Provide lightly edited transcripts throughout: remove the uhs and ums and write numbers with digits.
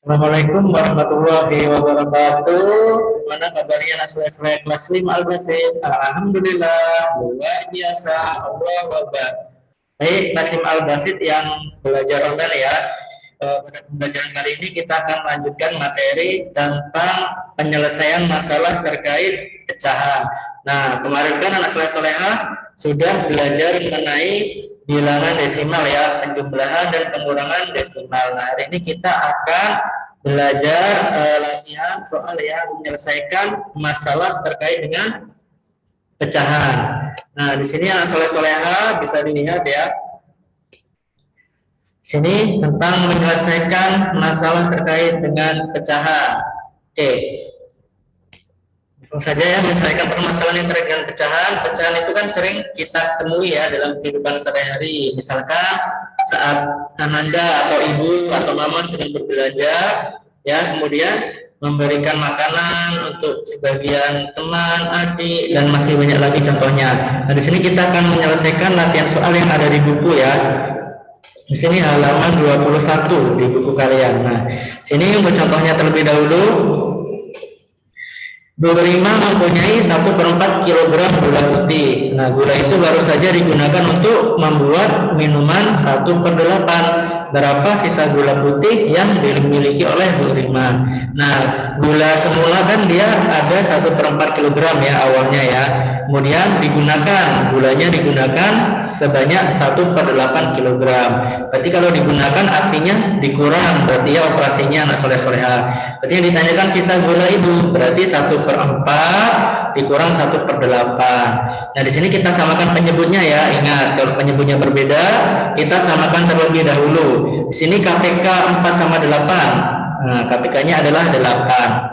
Assalamualaikum warahmatullahi wabarakatuh. Gimana kabarnya anak-anak kelas 5 Al-Basit? Alhamdulillah, luar biasa. Allah Akbar. Baik, kelas 5 Al-Basit yang belajar online ya. Pada pembelajaran kali ini kita akan lanjutkan materi tentang penyelesaian masalah terkait pecahan. Nah, kemarin kan anak soleha sudah belajar mengenai bilangan desimal ya, penjumlahan dan pengurangan desimal. Nah, hari ini kita akan belajar latihan soal yang menyelesaikan masalah terkait dengan pecahan. Nah, di sini anak soleha bisa dilihat ya. Sini tentang menyelesaikan masalah terkait dengan pecahan. Oke. Langsung saja ya, menyelesaikan permasalahan yang terkait dengan pecahan. Pecahan itu kan sering kita temui ya dalam kehidupan sehari-hari. Misalkan saat Ananda atau ibu atau mama sedang berbelanja, ya, kemudian memberikan makanan untuk sebagian teman, adik, dan masih banyak lagi contohnya. Nah, di sini kita akan menyelesaikan latihan soal yang ada di buku ya. Di sini halaman 21 di buku kalian. Nah, sini untuk contohnya terlebih dahulu. Bu Rima mempunyai 1/4 kg gula putih. Nah, gula itu baru saja digunakan untuk membuat minuman 1/8. Berapa sisa gula putih yang dimiliki oleh Bu Rima? Nah, gula semula kan dia ada 1/4 kg ya awalnya ya. Kemudian gulanya digunakan sebanyak 1/8 kg. Berarti kalau digunakan artinya dikurang, berarti ya operasinya anak soleh-soleha. Berarti yang ditanyakan sisa gula itu berarti 1/4 dikurang 1/8. Nah, di sini kita samakan penyebutnya ya. Ingat, kalau penyebutnya berbeda, kita samakan terlebih dahulu. Di sini KPK 4 sama 8. Nah, KPK-nya adalah 8.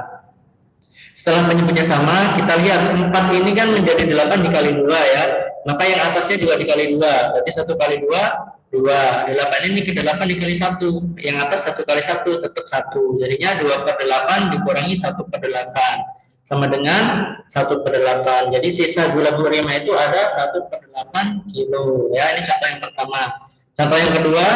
Setelah penyebutnya sama, kita lihat 4 ini kan menjadi 8 dikali 2 ya. Maka yang atasnya juga dikali 2. Berarti 1 kali 2, 2. 8 ini ke 8 dikali 1. Yang atas 1 kali 1 tetap 1. Jadinya 2/8 dikurangi 1/8. Sama dengan 1/8. Jadi sisa gula Bu Rima itu ada 1/8 kilo. Ya, ini contoh yang pertama. Contoh yang kedua,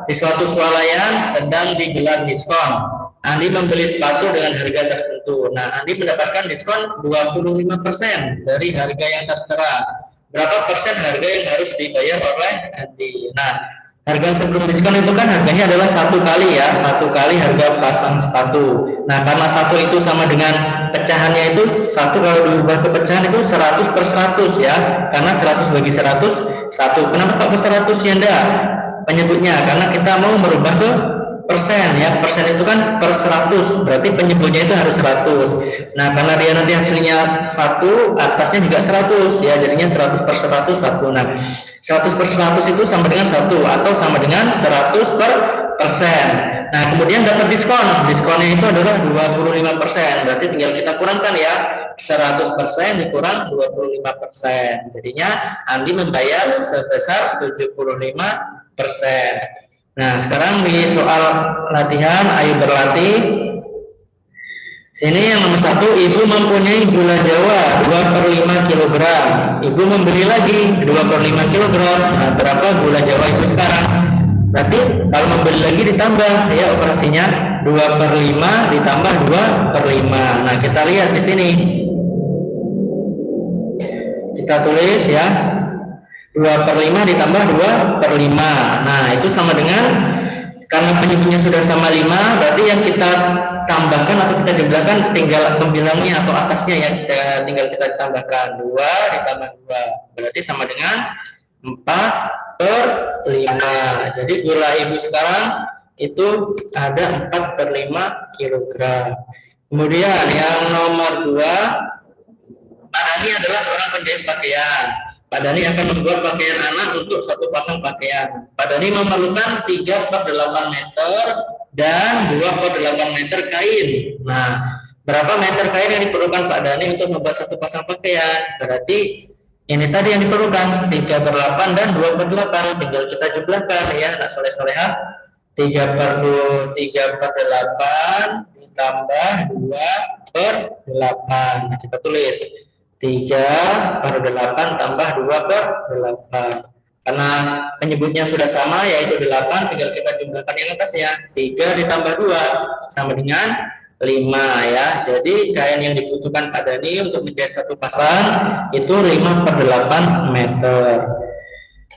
di suatu swalayan sedang digelar diskon. Andi membeli sepatu dengan harga tertentu. Nah, Andi mendapatkan diskon 25% dari harga yang tertera. Berapa persen harga yang harus dibayar oleh Andi? Nah, harga sebelum diskon itu kan harganya adalah 1 kali ya, 1 kali harga pasang sepatu. Nah, karena 1 itu sama dengan pecahannya itu 1 kalau diubah ke pecahan itu 100/100 ya. Karena 100 bagi 100 1. Kenapa pakai 100 ya enggak? Penyebutnya karena kita mau merubah ke persen ya. Persen itu kan per 100, berarti penyebutnya itu harus 100. Nah, karena dia nanti hasilnya 1, atasnya juga 100 ya, jadinya 100/100 1. Nah, 100/100 itu sama dengan 1 atau sama dengan 100%. Nah, kemudian dapat diskon. Diskonnya itu adalah 25%. Berarti tinggal kita kurangkan ya. 100% dikurang 25%. Jadinya Andi membayar sebesar 75%. Nah, sekarang di soal latihan, ayo berlatih. Sini yang nomor 1, ibu mempunyai gula Jawa 2/5 kg. Ibu membeli lagi 2/5 kg. Nah, berapa gula Jawa itu sekarang? Berarti kalau membeli lagi ditambah ya operasinya 2/5 ditambah 2/5. Nah, kita lihat di sini. Kita tulis ya. 2/5 ditambah 2/5. Nah, itu sama dengan, karena penyebutnya sudah sama 5, berarti yang kita tambahkan atau kita jumlahkan tinggal pembilangnya atau atasnya ya, tinggal kita tambahkan 2 ditambah 2. Berarti sama dengan 4/5. Jadi gula ibu sekarang itu ada 4/5 kg. Kemudian yang nomor 2, Pak Dani adalah seorang penjahit pakaian. Pak Dani akan membuat pakaian anak untuk 1 pasang pakaian. Pak Dani memerlukan 3/8 meter dan 2/8 meter kain. Nah, berapa meter kain yang diperlukan Pak Dani untuk membuat 1 pasang pakaian? Berarti ini tadi yang diperlukan 3/8 dan 2/8. Tinggal kita jumlahkan ya, anak soleh-soleha. 3/8 ditambah 2/8. Kita tulis 3/8 tambah 2/8. Karena penyebutnya sudah sama yaitu 8, tinggal kita jumlahkan yang atasnya. 3 ditambah 2 sama dengan 5 ya. Jadi kain yang dibutuhkan Pak Dani untuk menjahit satu pasang itu 5/8 meter.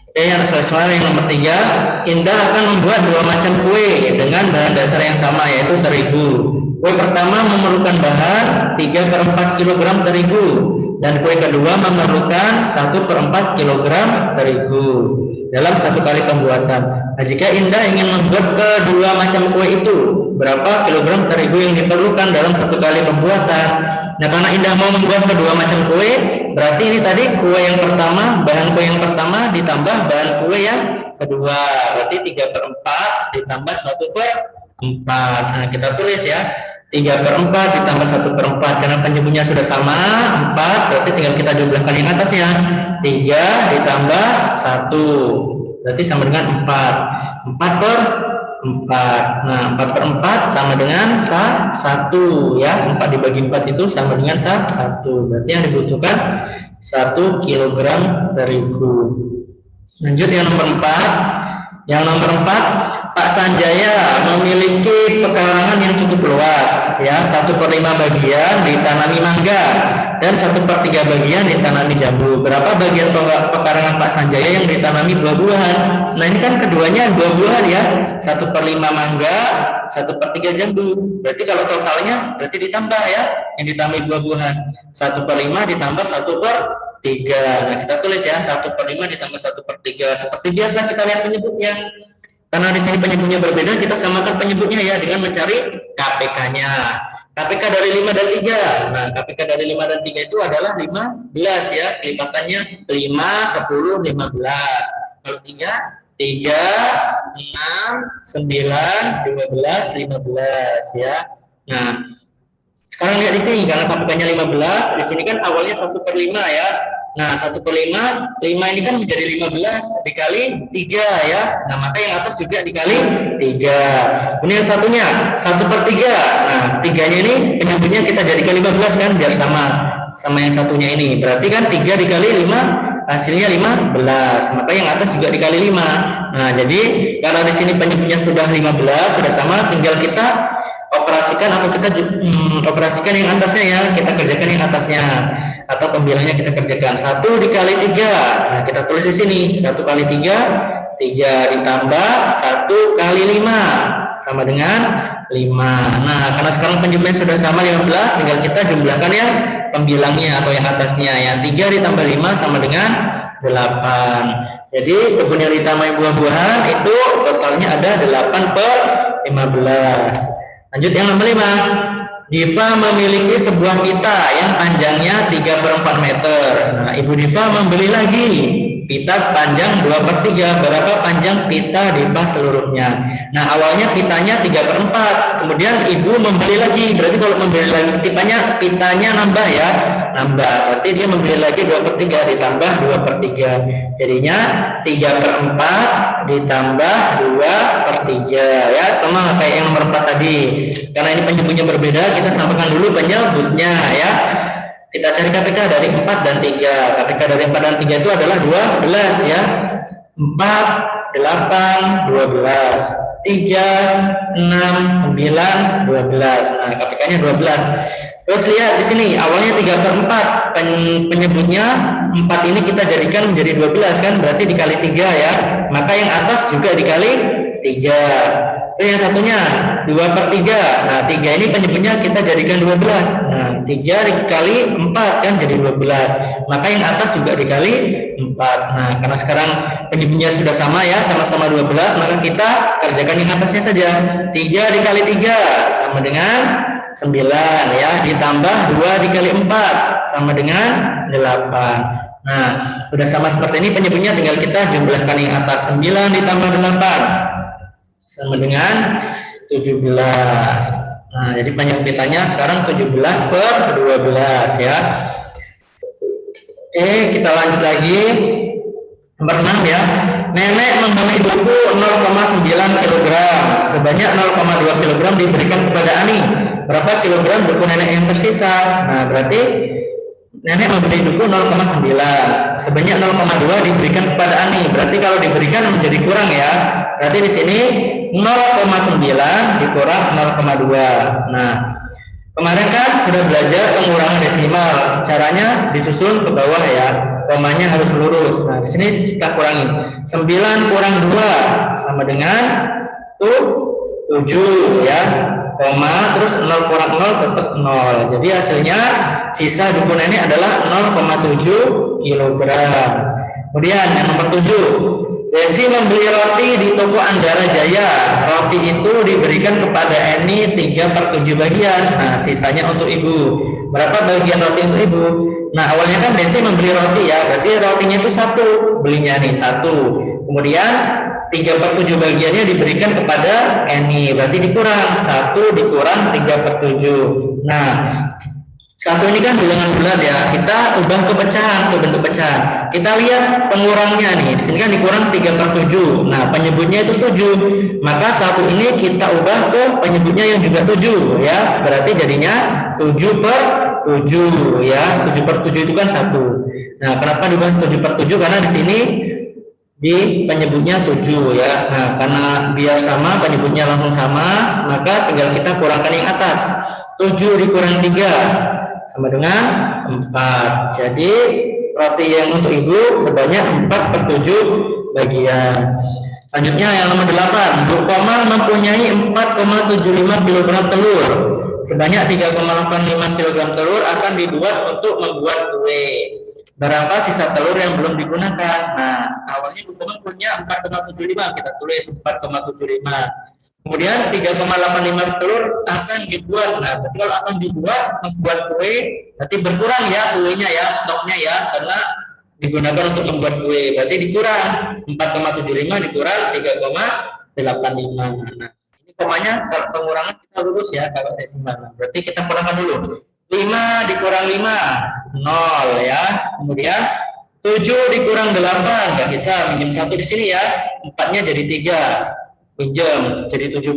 Oke, yang soal yang nomor 3, Indah akan membuat 2 macam kue dengan bahan dasar yang sama yaitu terigu. Kue pertama memerlukan bahan 3/4 kg terigu dan kue kedua memerlukan 1/4 kg terigu dalam satu kali pembuatan. Nah, jika Indah ingin membuat kedua macam kue itu, berapa kilogram terigu yang diperlukan dalam satu kali pembuatan? Nah, karena Indah mau membuat kedua macam kue, berarti ini tadi kue yang pertama, bahan kue yang pertama ditambah bahan kue yang kedua, berarti 3/4 ditambah 1/4. Nah, kita tulis ya, 3/4 ditambah 1/4, karena penyebutnya sudah sama 4, berarti tinggal kita jumlahkan yang atasnya. 3 ditambah 1 berarti sama dengan 4. 4/4. Nah, 4/4 sama dengan 1 ya. 4 dibagi 4 itu sama dengan 1. Berarti yang dibutuhkan 1 kg terigu. Lanjut yang nomor 4. Yang nomor 4, Pak Sanjaya memiliki pekarangan yang cukup luas ya, 1/5 bagian ditanami mangga dan 1/3 bagian ditanami jambu. Berapa bagian pekarangan Pak Sanjaya yang ditanami buah-buahan? Nah, ini kan keduanya buah-buahan ya, 1/5 mangga, 1/3 jambu. Berarti kalau totalnya berarti ditambah ya, yang ditanami buah-buahan 1/5 ditambah 1/3. Nah, kita tulis ya, 1/5 ditambah 1/3. Seperti biasa kita lihat penyebutnya. Karena di sini penyebutnya berbeda, kita samakan penyebutnya ya dengan mencari KPK-nya. KPK dari 5 dan 3. Nah, KPK dari 5 dan 3 itu adalah 15 ya. Lipatannya 5, 10, 15. Kalau 3, 6, 9, 12, 15 ya. Nah, sekarang lihat di sini, karena KPK-nya 15, di sini kan awalnya 1/5 ya. Nah, 1/5, 5 ini kan menjadi 15 dikali 3 ya. Nah, maka yang atas juga dikali 3. Kemudian satunya 1/3. Nah, 3-nya ini penyebutnya kita jadikan 15 kan, biar sama yang satunya ini. Berarti kan 3 dikali 5 hasilnya 15. Maka yang atas juga dikali 5. Nah, jadi karena di sini penyebutnya sudah 15, sudah sama, tinggal kita operasikan atau kita operasikan yang atasnya ya, kita kerjakan yang atasnya atau pembilangnya kita kerjakan. 1 dikali 3. Nah, kita tulis di sini 1 kali 3, 3 ditambah 1 kali 5 sama dengan 5. Nah, karena sekarang penyebutnya sudah sama 15, tinggal kita jumlahkan yang pembilangnya atau yang atasnya ya. 3 ditambah 5 sama dengan 8. Jadi kebun yang ditanami buah-buahan itu totalnya ada 8/15. Lanjut yang nomor 5. Diva memiliki sebuah pita yang panjangnya 3/4 meter. Nah, Ibu Diva membeli lagi pita sepanjang 2/3. Berapa panjang pita Diva seluruhnya? Nah, awalnya pitanya 3/4. Kemudian Ibu membeli lagi. Berarti kalau membeli lagi pitanya nambah ya. Nambah. Berarti dia membeli lagi 2/3 ditambah 2/3. Jadinya 3/4 ditambah 2/3 ya, sama kayak yang nomor 4 tadi. Karena ini penyebutnya berbeda, kita samakan dulu penyebutnya ya. Kita cari KPK dari 4 dan 3. KPK dari 4 dan 3 itu adalah 12 ya. 4, 8, 12, 3, 6, 9, 12. Nah, KPK-nya 12. Terus lihat di sini, awalnya 3/4, penyebutnya 4 ini kita jadikan menjadi 12 kan, berarti dikali 3 ya. Maka yang atas juga dikali 3. Terus yang satunya 2/3. Nah, 3 ini penyebutnya kita jadikan 12. Nah, 3 dikali 4 kan jadi 12. Maka yang atas juga dikali 4. Nah, karena sekarang penyebutnya sudah sama ya, sama-sama 12, maka kita kerjakan yang atasnya saja. 3 dikali 3 sama dengan 9 ya, ditambah 2 dikali 4 sama dengan 8. Nah, sudah sama seperti ini penyebutnya, tinggal kita jumlahkan yang atas. 9 ditambah 8 sama dengan 17. Nah, jadi penyebutnya sekarang 17/12 ya. Oke, kita lanjut lagi. Nomor 6 ya. Nenek membeli buku 0,9 kg. Sebanyak 0,2 kg diberikan kepada Ani. Berapa kilogram buku nenek yang tersisa? Nah, berarti nenek memberi duku 0,9, sebanyak 0,2 diberikan kepada Ani. Berarti kalau diberikan menjadi kurang ya. Berarti di sini 0,9 dikurang 0,2. Nah, kemarin kan sudah belajar pengurangan desimal. Caranya disusun ke bawah ya. Komanya harus lurus. Nah, di sini kita kurangi. 9 kurang 2 sama dengan 7 ya. Koma, terus 0 kurang 0 tetap 0. Jadi hasilnya sisa duku nenek adalah 0,7 kg. Kemudian yang nomor 7, Desi membeli roti di toko Andara Jaya. Roti itu diberikan kepada Eni 3/7 bagian. Nah, sisanya untuk ibu. Berapa bagian roti untuk ibu? Nah, awalnya kan Desi membeli roti ya, berarti rotinya itu 1, belinya nih 1. Kemudian 3/7 bagiannya diberikan kepada Eni, berarti dikurang 1 dikurang 3/7. Nah, 1 ini kan bilangan bulat ya, kita ubah ke pecahan, ke bentuk pecahan. Kita lihat pengurangnya nih, di sini kan dikurang 3/7. Nah, penyebutnya itu 7, maka 1 ini kita ubah ke penyebutnya yang juga 7 ya, berarti jadinya 7/7 ya. 7/7 itu kan 1. Nah, kenapa diubah 7/7? Karena di sini di penyebutnya 7 ya. Nah, karena biar sama, penyebutnya langsung sama, maka tinggal kita kurangkan yang atas. 7 dikurang 3 sama dengan 4. Jadi roti yang untuk ibu sebanyak 4/7 bagian. Selanjutnya yang nomor 8, Bu Komang mempunyai 4,75 kg telur. Sebanyak 3,85 kg telur akan dibuat untuk membuat kue. Berapa sisa telur yang belum digunakan? Nah, awalnya Bu Komang punya 4,75, kita tulis 4,75. Kemudian 3,85 telur akan dibuat. Nah, berarti kalau akan dibuat membuat kue, berarti berkurang ya kuenya ya, stoknya ya, karena digunakan untuk membuat kue. Berarti dikurang 4,75 dikurang 3,85. Nah, ini komanya kalau pengurangan kita lurus ya kalau desimal. Berarti kita kurangkan dulu. 5 dikurang 5 0 ya. Kemudian 7 dikurang 8, nggak bisa minjem 1 di sini ya. 4-nya jadi 3. Pinjam jadi 17.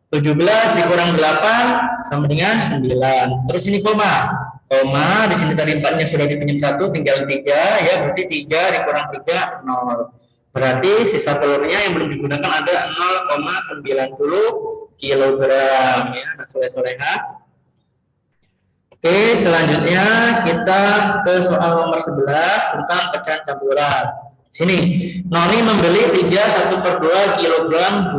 17 dikurang 8 sama dengan 9. Terus ini koma. Koma di sini tadi 4-nya sudah dipinjam 1, tinggal 3 ya, berarti 3 dikurang 3 0. Berarti sisa telurnya yang belum digunakan ada 0,90 kg ya. Nah, sore-sorehan. Oke, selanjutnya kita ke soal nomor 11 tentang pecahan campuran. Sini, Noni membeli 1/2 kg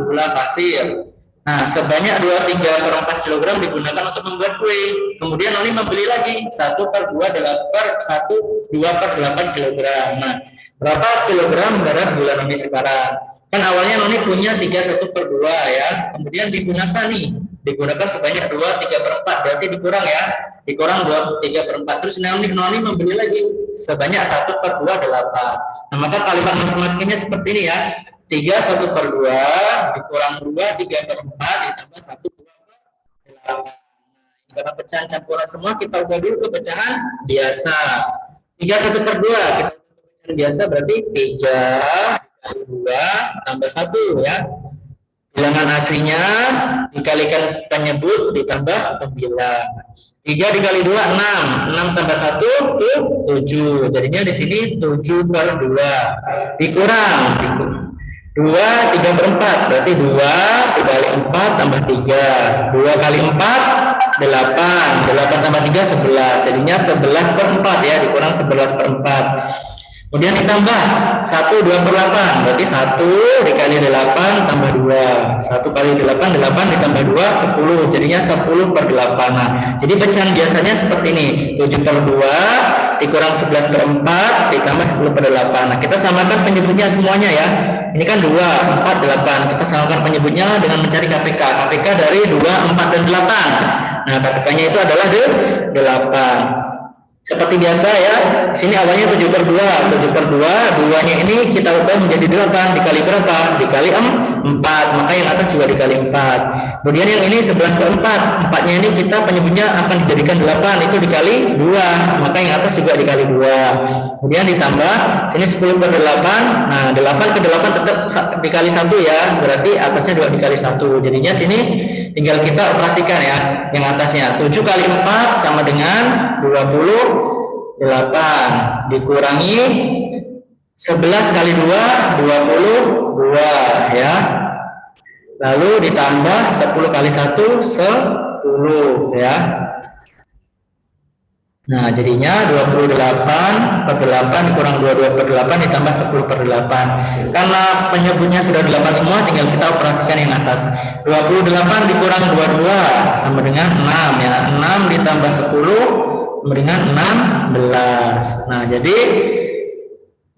gula pasir. Nah, sebanyak 2/3/4 kg digunakan untuk membuat kue. Kemudian Noni membeli lagi 2/8 kg. Nah, berapa kilogram berat gula Noni sekarang? Kan awalnya Noni punya 1/2 ya. Kemudian digunakan sebanyak 2/3/4, berarti dikurang ya. Dikurang 2/3/4. Terus Noni membeli lagi sebanyak 1/28. Nah, maka kalimat matematikanya seperti ini ya. 3/1/2 dikurang 2/3/4 ditambah 1/28. Karena pecahan campuran semua kita ubah dulu ke pecahan biasa. 3/1/2 kita pecahan biasa berarti 3 kali 2 tambah 1 ya. Bilangan aslinya dikalikan penyebut ditambah pembilang. 3 dikali 2 6. 6 tambah 1 7. Jadinya di sini 7/2. Dikurang 2/3/4. Berarti 2 dikali 4 tambah 3. 2 kali 4 8. 8 tambah 3 11. Jadinya 11/4 ya, dikurang 11/4. Kemudian ditambah 1 2/8, berarti 1 dikali 8 tambah 2. 1 kali 8 ditambah 2 10, jadinya 10/8. Nah, jadi pecahan biasanya seperti ini, 7/2 dikurang 11/4 ditambah 10/8. Nah, kita samakan penyebutnya semuanya ya. Ini kan 2, 4, 8. Kita samakan penyebutnya dengan mencari KPK. KPK dari 2, 4, dan 8. Nah, KPK-nya itu adalah 8. Seperti biasa ya, sini awalnya 7/2, 2-nya ini kita ubah menjadi 8, dikali berapa? Dikali 4, maka yang atas juga dikali 4. Kemudian yang ini 11/4, 4-nya ini kita penyebutnya akan dijadikan 8, itu dikali 2, maka yang atas juga dikali 2. Kemudian ditambah, sini 10/8, nah 8 ke 8 tetap dikali 1 ya, berarti atasnya juga dikali 1. Jadinya sini tinggal kita operasikan ya, yang atasnya 7 kali 4 sama dengan 20 dikurangi 11 kali 2 22 ya. Lalu ditambah 10 kali 1 10 ya. Nah, jadinya 28 per 8 dikurang 22 per 8 ditambah 10 per 8. Karena penyebutnya sudah 8 semua, tinggal kita operasikan yang atas. 28 dikurang 22 sama dengan 6 ya. 6 ditambah 10 sama dengan 16. Nah, jadi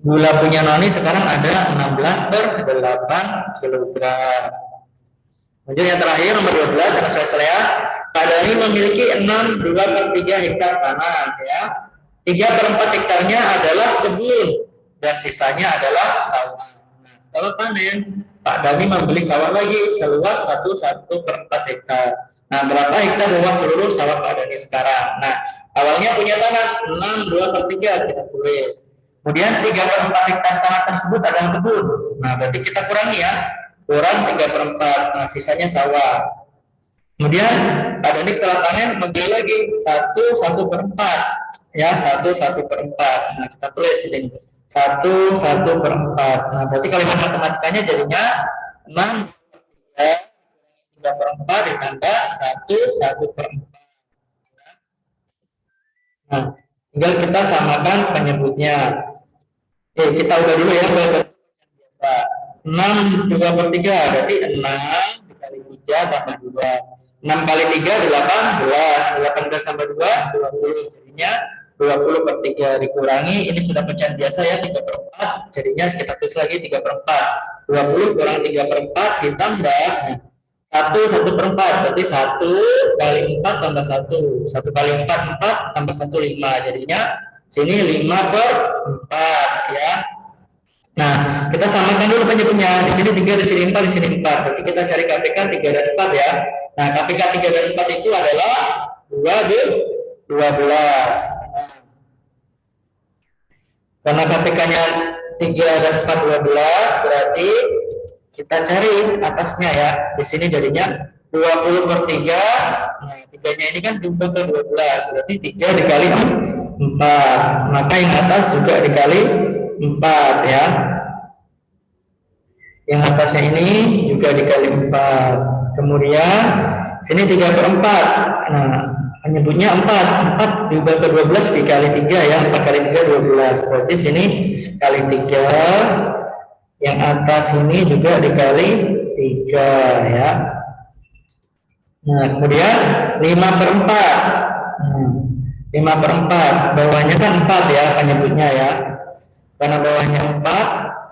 gula punya Noni sekarang ada 16 per 8 kilogram. Lanjut yang terakhir nomor 12 anak saya. Pak Dani memiliki 2/3 hektar tanah ya. 3/4 hektarnya adalah kebun dan sisanya adalah sawah. Nah, setelah panen, Pak Dani membeli sawah lagi seluas 1/4 hektar. Nah, berapa hektar luas seluruh sawah Pak Dani sekarang? Nah, awalnya punya tanah 6/2/3 kita tulis. Kemudian 3/4 hektar tanah tersebut adalah kebun. Nah, berarti kita kurangi ya. Kurang 3/4. Nah, sisanya sawah. Kemudian Pak Dani setelah panen membeli lagi 1/4 ya, 1/4. Nah, kita tulis di sini 1/4. Nah, berarti kalimat matematikanya jadinya 3/4 ditambah 1/4. Nah, tinggal kita samakan penyebutnya. Oke, kita ubah dulu ya biasa. 6/2/3 berarti 6 dikali 3 tambah 2. 6 kali 3 18. 18 tambah 2 20. Jadinya 20/3 dikurangi, ini sudah pecahan biasa ya, 3/4. Jadinya kita tulis lagi 3/4. 20 kurang 3/4 ditambah 1/4. Berarti 1 kali 4 tambah 1. 1 kali 4 4 tambah 1 5. Jadinya sini 5/4 ya. Nah, kita samakan dulu penyebutnya. Di sini 3, di sini 4, di sini 4. Berarti kita cari KPK 3 dan 4 ya. Nah, KPK 3 dan 4 itu adalah 12. Karena KPK-nya 3 dan 4 12, berarti kita cari atasnya ya. Di sini jadinya 20/3. Nah, 3-nya ini kan jumlah ke 12. Berarti 3 dikali 4. Maka yang atas juga dikali 4 ya. Yang atasnya ini juga dikali 4. Kemudian sini 3/4. Nah, menyebutnya 4 diubah ke 12 dikali 3 ya. 4 kali 3 12. Berarti sini kali 3. Yang atas ini juga dikali 3 ya. Nah, kemudian 5/4. 5/4. Bawahnya kan 4 ya penyebutnya ya. Karena bawahnya 4,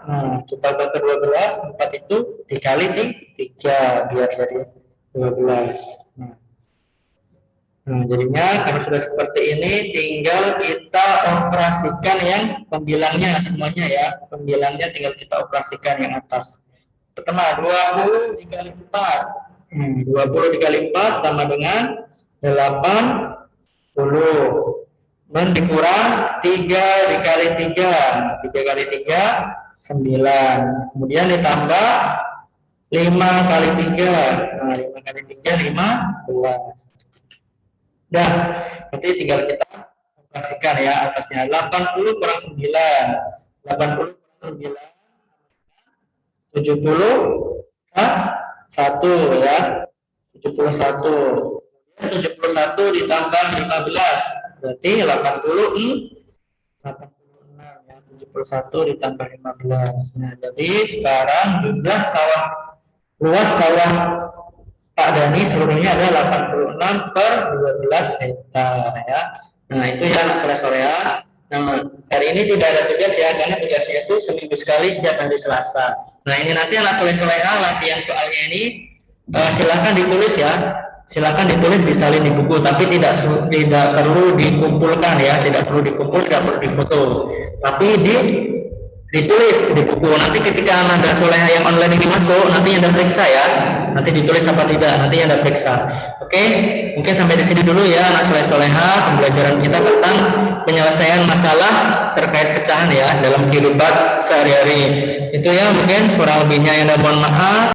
nah kita ubah ke 12, 4 itu dikali 3 biar jadi 12. Nah, jadinya karena sudah seperti ini, tinggal kita operasikan yang pembilangnya semuanya ya. Pembilangnya tinggal kita operasikan yang atas. Pertama 20 dikali 4. 20 dikali 4 sama dengan 80. Dan dikurang 3 dikali 3. 3 kali 3 9. Kemudian ditambah 5 kali 3. Nah, 5 kali 3 15. Dah, nanti tinggal kita operasikan ya atasnya. 80 kurang 9. 80 kurang 9 71 ya. 71. 71 ditambah 15. Berarti 86 ya, 71 ditambah 15. Nah, jadi sekarang jumlah luas sawah Pak Dani seluruhnya ada 86/12 hektar ya. Nah, itu ya anak sore ya. Nah, hari ini tidak ada tugas ya, karena tugasnya itu seminggu sekali setiap hari Selasa. Nah, ini nanti anak sore latihan soalnya ini silakan ditulis ya. Silakan ditulis disalin di buku, tapi tidak perlu dikumpulkan ya, tidak perlu dikumpul, tidak perlu difoto, tapi ditulis di buku. Nanti ketika Anda soleha yang online ini masuk, nanti Anda periksa ya, nanti ditulis apa tidak, nanti Anda periksa. Oke, mungkin sampai di sini dulu ya anak soleha pembelajaran kita tentang penyelesaian masalah terkait pecahan ya dalam kehidupan sehari-hari. Itu ya mungkin kurang lebihnya yang mohon maaf.